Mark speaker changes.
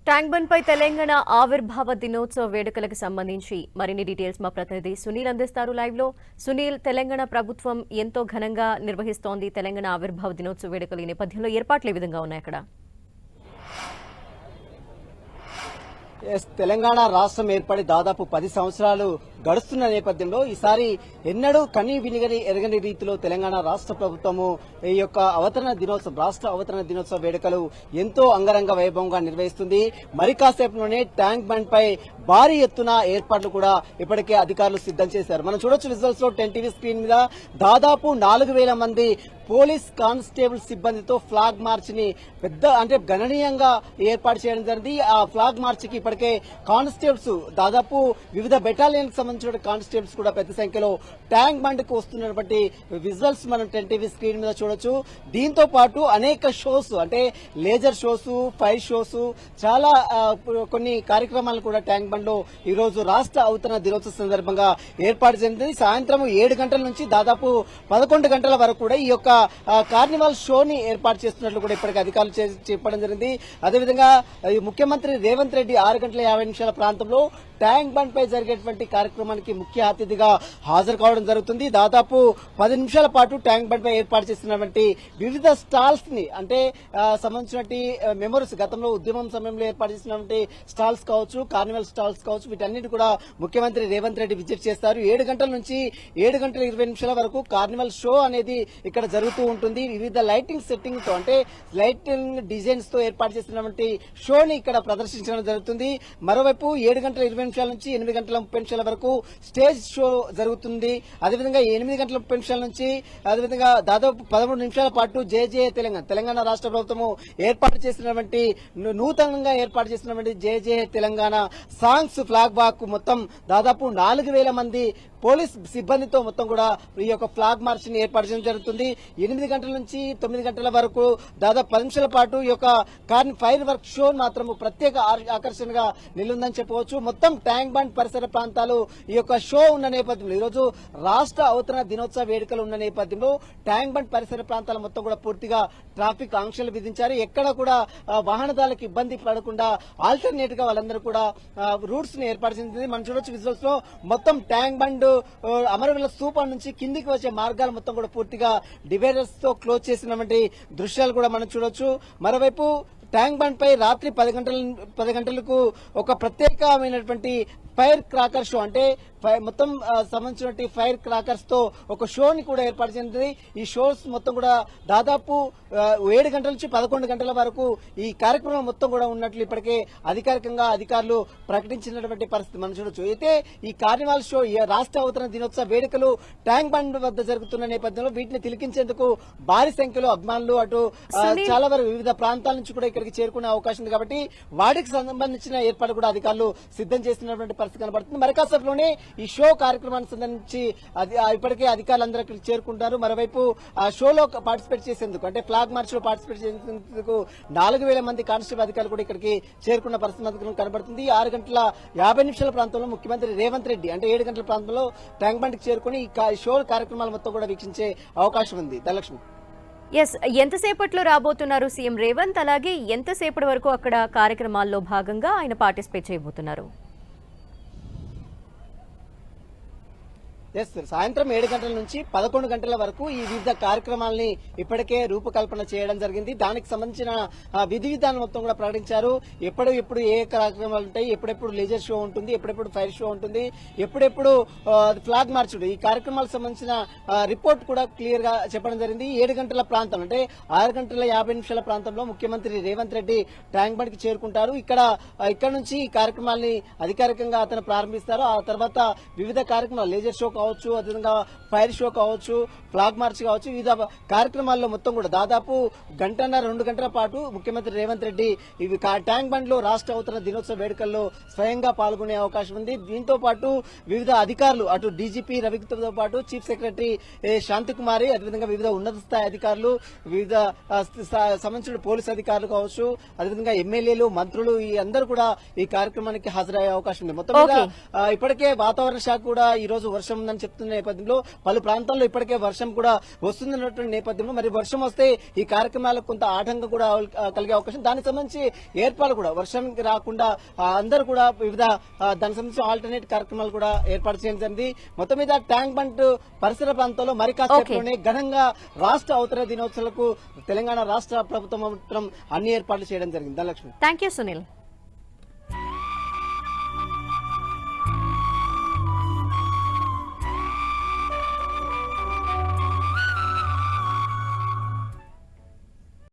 Speaker 1: Tank bund పై తెలంగాణ ఆవిర్భావ దినోత్సవ వేడుకలకు సంబంధించి మరిన్ని డీటెయిల్స్ మా ప్రతినిధి సునీల్ అందిస్తారు లైవ్ లో. సునీల్, తెలంగాణ ప్రభుత్వం ఎంతో ఘనంగా నిర్వహిస్తోంది తెలంగాణ ఆవిర్భావ దినోత్సవ వేడుకల నేపథ్యంలో ఏర్పాట్లు ఏ విధంగా ఉన్నాయి అక్కడ?
Speaker 2: తెలంగాణ రాష్ట్రం ఏర్పడి దాదాపు 10 సంవత్సరాలు గడుస్తున్న నేపథ్యంలో ఈసారి ఎన్నడూ కనీ వినిగని ఎరగని రీతిలో తెలంగాణ రాష్ట్ర ప్రభుత్వము ఈ యొక్క రాష్ట్ర అవతరణ దినోత్సవ వేడుకలు ఎంతో అంగరంగ వైభవంగా నిర్వహిస్తుంది. మరి కాసేపులోనే ట్యాంక్ బండ్ పై భారీ ఎత్తున ఏర్పాట్లు కూడా ఇప్పటికే అధికారులు సిద్ధం చేశారు. మనం చూడొచ్చు విజువల్స్ లో 10 టీవీ స్క్రీన్ మీద దాదాపు 4000 మంది పోలీస్ కానిస్టేబుల్ సిబ్బందితో ఫ్లాగ్ మార్చ్ ని గణనీయంగా ఏర్పాటు చేయడం జరిగింది. ఆ ఫ్లాగ్ మార్చ్ కి ఇప్పటికే కానిస్టేబుల్స్ దాదాపు వివిధ బెటాలియన్ కి సంబంధించిన కానిస్టేబుల్స్ కూడా పెద్ద సంఖ్యలో ట్యాంక్ బండ్ కు వస్తున్నటువంటి విజువల్స్ మనం 10 టీవీ స్క్రీన్ మీద చూడొచ్చు. దీంతో పాటు అనేక shows laser shows, fire shows, చాలా కొన్ని కార్యక్రమాలు కూడా ట్యాంక్ బండ్ లో ఈ రోజు రాష్ట్ర అవతరణ దినోత్సవ సందర్భంగా ఏర్పాటు జరిగింది. సాయంత్రం 7 గంటల నుంచి దాదాపు 11 గంటల వరకు కూడా ఈ యొక్క కార్నివాల్ షోని ఏర్పాటు చేస్తున్నట్లు కూడా ఇప్పటికే అధికారులు చెప్పడం జరిగింది. అదేవిధంగా ముఖ్యమంత్రి రేవంత్ రెడ్డి 6:50 ప్రాంతంలో ట్యాంక్ బండ్ పై జరిగేటువంటి కార్యక్రమానికి ముఖ్య అతిథిగా హాజరు కావడం జరుగుతుంది. దాదాపు 10 నిమిషాల పాటు ట్యాంక్ బండ్ పై ఏర్పాటు చేస్తున్నటువంటి వివిధ స్టాల్స్ ని సంబంధించినటువంటి మెమోరీస్, గతంలో ఉద్యమం సమయంలో ఏర్పాటు చేసినటువంటి స్టాల్స్ కావచ్చు, కార్నివల్ స్టాల్స్ కావచ్చు, వీటన్నిటి కూడా ముఖ్యమంత్రి రేవంత్ రెడ్డి విజిట్ చేస్తారు. 7 గంటల నుంచి 7:20 వరకు కార్నివల్ షో అనేది ఇక్కడ జరుగుతూ ఉంటుంది. వివిధ లైటింగ్ సెట్టింగ్ తో లైటింగ్ డిజైన్స్ తో ఏర్పాటు చేసినటువంటి షోని ఇక్కడ ప్రదర్శించడం జరుగుతుంది. మరోవైపు 7:20 నుంచి 8:30 వరకు స్టేజ్ షో జరుగుతుంది. అదేవిధంగా 8:30 నుంచి అదేవిధంగా దాదాపు 13 నిమిషాల పాటు జయ తెలంగాణ రాష్ట్ర ప్రభుత్వము నూతనంగా ఏర్పాటు చేసినటువంటి జయ తెలంగాణ సాంగ్స్ ఫ్లాగ్ వాక్ మొత్తం దాదాపు 4000 మంది పోలీస్ సిబ్బందితో మొత్తం కూడా ఈ యొక్క ఫ్లాగ్ మార్చ్ ని ఏర్పాటు చేయడం జరుగుతుంది. 8 గంటల నుంచి 9 గంటల వరకు దాదాపు 10 నిమిషాల పాటు ఈ యొక్క ఫైర్ వర్క్ షో మాత్రం ప్రత్యేక ఆకర్షణగా నిలుందని చెప్పవచ్చు. మొత్తం ట్యాంక్ బండ్ పరిసర ప్రాంతాలు ఈ యొక్క షో ఉన్న నేపథ్యంలో ఈరోజు రాష్ట్ర అవతరణ దినోత్సవ వేడుకలు ఉన్న నేపథ్యంలో ట్యాంక్ బండ్ పరిసర ప్రాంతాల మొత్తం కూడా పూర్తిగా ట్రాఫిక్ ఆంక్షలు విధించారు. ఎక్కడ కూడా వాహనదారులకు ఇబ్బంది పడకుండా ఆల్టర్నేట్ గా వాళ్ళందరూ కూడా రూట్స్ ని ఏర్పాటు చేసింది. మనం చూడొచ్చు విజువల్స్ లో మొత్తం ట్యాంక్ బండ్ అమరవీరుల స్తూపం నుంచి కిందికి వచ్చే మార్గాలు మొత్తం కూడా పూర్తిగా డివైడర్స్ తో క్లోజ్ చేసినటువంటి దృశ్యాలు కూడా మనం చూడొచ్చు. మరోవైపు ట్యాంక్ బండ్ పై రాత్రి 10 గంటలకు ఒక ప్రత్యేకమైనటువంటి ఫైర్ క్రాకర్ షో మొత్తం సంబంధించినటువంటి ఫైర్ క్రాకర్స్ తో ఒక షోని కూడా ఏర్పాటు చేసింది. ఈ షోస్ మొత్తం కూడా దాదాపు 7 గంటల నుంచి 11 గంటల వరకు ఈ కార్యక్రమం మొత్తం కూడా ఉన్నట్లు ఇప్పటికే అధికారికంగా అధికారులు ప్రకటించినటువంటి పరిస్థితి మనం చూడొచ్చు. అయితే ఈ కార్నివాల్ షో రాష్ట్ర అవతరణ దినోత్సవ వేడుకలు ట్యాంక్ బండ్ వద్ద జరుగుతున్న నేపథ్యంలో వీటిని తిలకించేందుకు భారీ సంఖ్యలో అభిమానులు చాలా వరకు వివిధ ప్రాంతాల నుంచి కూడా ఇక్కడికి చేరుకునే అవకాశం ఉంది. కాబట్టి వాటికి సంబంధించిన ఏర్పాట్లు కూడా అధికారులు సిద్ధం చేస్తున్నటువంటి పరిస్థితి కనబడుతుంది. మరి కాసేపులోనే ఈ షో కార్యక్రమానికి సంబంధించి ఇప్పటికే అధికారులందరూ ఇక్కడికి చేరుకుంటారు. మరోవైపు ఆ షోలో పార్టిసిపేట్ చేసేందుకు ఫ్లాగ్ మార్చ్ లో పార్టిసిపేట్ చేసేందుకు 4000 మంది కానిస్టేబుల్ అధికారులు కూడా ఇక్కడికి చేరుకున్న పరిస్థితి కనబడుతుంది. 6:50 ప్రాంతంలో ముఖ్యమంత్రి రేవంత్ రెడ్డి 7 గంటల ప్రాంతంలో ట్యాంక్ బండ్ కి చేరుకుని ఈ షో కార్యక్రమాలు మొత్తం కూడా వీక్షించే అవకాశం ఉంది. ధనలక్ష్మి,
Speaker 1: ఎంతసేపట్లో రాబోతున్నారు సీఎం రేవంత్? అలాగే ఎంతసేపటి వరకు అక్కడ కార్యక్రమాల్లో భాగంగా ఆయన పార్టిసిపేట్ చేయబోతున్నారు?
Speaker 2: సాయంత్రం 7 గంటల నుంచి 11 గంటల వరకు ఈ వివిధ కార్యక్రమాలని ఇప్పటికే రూపకల్పన చేయడం జరిగింది. దానికి సంబంధించిన విధి విధానం మొత్తం కూడా ప్రకటించారు. ఎప్పుడు ఏ కార్యక్రమాలు ఉంటాయి, ఎప్పుడెప్పుడు లేజర్ షో ఉంటుంది, ఎప్పుడెప్పుడు ఫైర్ షో ఉంటుంది, ఎప్పుడెప్పుడు ఫ్లాగ్ మార్చ్ ఉంటుంది, ఈ కార్యక్రమాలకు సంబంధించిన రిపోర్ట్ కూడా క్లియర్ గా చెప్పడం జరిగింది. 7 గంటల ప్రాంతం 6:50 ప్రాంతంలో ముఖ్యమంత్రి రేవంత్ రెడ్డి ట్యాంక్ బండ్ కి చేరుకుంటారు. ఇక్కడ నుంచి ఈ కార్యక్రమాల్ని అధికారికంగా అతను ప్రారంభిస్తారు. ఆ తర్వాత వివిధ కార్యక్రమాలు లేజర్ షో కావచ్చు, అదేవిధంగా ఫైర్ షో కావచ్చు, ఫ్లాగ్ మార్చ్ కావచ్చు, వివిధ కార్యక్రమాల్లో మొత్తం కూడా దాదాపు 1.5-2 గంటల పాటు ముఖ్యమంత్రి రేవంత్ రెడ్డి ఇవి ట్యాంక్ బండ్ లో రాష్ట్ర అవతరణ దినోత్సవ వేడుకల్లో స్వయంగా పాల్గొనే అవకాశం ఉంది. దీంతో పాటు వివిధ అధికారులు అటు డీజీపీ రవితో పాటు చీఫ్ సెక్రటరీ శాంతికుమారి, అదేవిధంగా వివిధ ఉన్నత స్థాయి అధికారులు, వివిధ సంబంధించిన పోలీసు అధికారులు కావచ్చు, అదేవిధంగా ఎమ్మెల్యేలు, మంత్రులు ఈ అందరూ కూడా ఈ కార్యక్రమానికి హాజరయ్యే అవకాశం ఉంది. మొత్తం మీద ఇప్పటికే వాతావరణ శాఖ కూడా ఈ రోజు వర్షం ఉంటుందని చెప్తున్న నేపథ్యంలో పలు ప్రాంతాల్లో ఇప్పటికే వర్షం కూడా వస్తుందన్నటువంటి నేపథ్యంలో మరి వర్షం వస్తే ఈ కార్యక్రమాలకు కొంత ఆటంకం కూడా కలిగే అవకాశం, దానికి సంబంధించి ఏర్పాట్లు కూడా వర్షం రాకుండా అందరూ కూడా వివిధ దానికి సంబంధించి ఆల్టర్నేట్ కార్యక్రమాలు కూడా ఏర్పాటు చేయడం జరిగింది. మొత్తం మీద ట్యాంక్ బండ్ పరిసర ప్రాంతాల్లో మరి కాసేపులోనే ఘనంగా రాష్ట్ర అవతరణ దినోత్సవాలకు తెలంగాణ రాష్ట్ర ప్రభుత్వం మాత్రం అన్ని ఏర్పాట్లు చేయడం జరిగింది. ధనలక్ష్మి.
Speaker 1: Thank you Sunil.